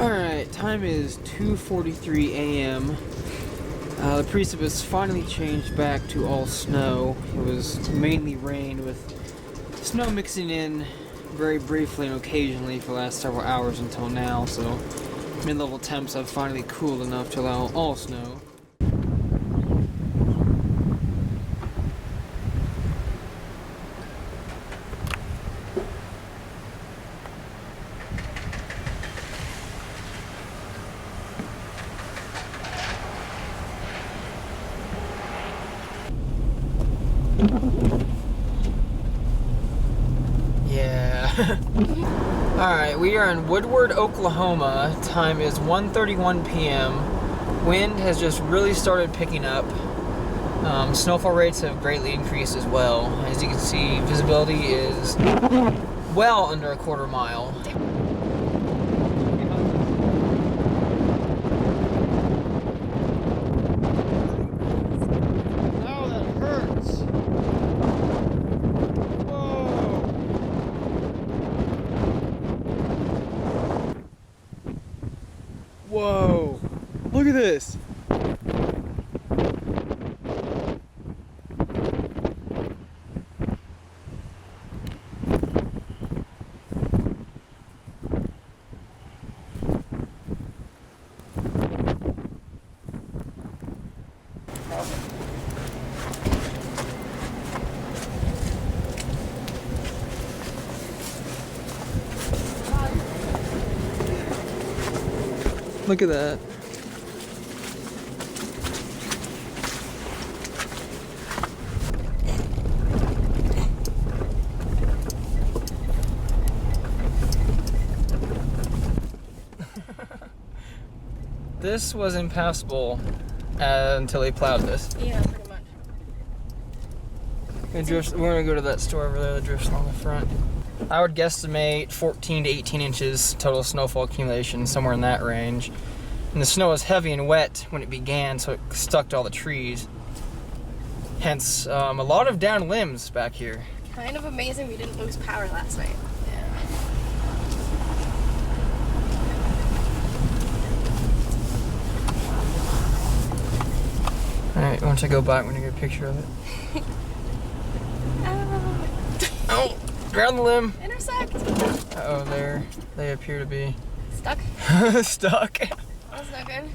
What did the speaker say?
Alright, time is 2:43 a.m. The precipitous finally changed back to all snow. It was mainly rain with snow mixing in very briefly and occasionally for the last several hours until now, so mid-level temps have finally cooled enough to allow all snow. Yeah. Alright, we are in Woodward, Oklahoma. Time is 1:31 p.m. Wind has just really started picking up. Snowfall rates have greatly increased as well. As you can see, visibility is well under a quarter mile. Whoa, look at this. Look at that. This was impassable until they plowed this. Yeah, pretty much. We're gonna go to that store over there that drifts along the front. I would guesstimate 14 to 18 inches total snowfall accumulation, somewhere in that range. And the snow was heavy and wet when it began, so it stuck to all the trees. Hence, a lot of downed limbs back here. Kind of amazing we didn't lose power last night. Alright, once I go back, I'm gonna get a picture of it. Oh! Ground the limb! Intersect! Uh-oh, there. They appear to be... Stuck? stuck. That's not good.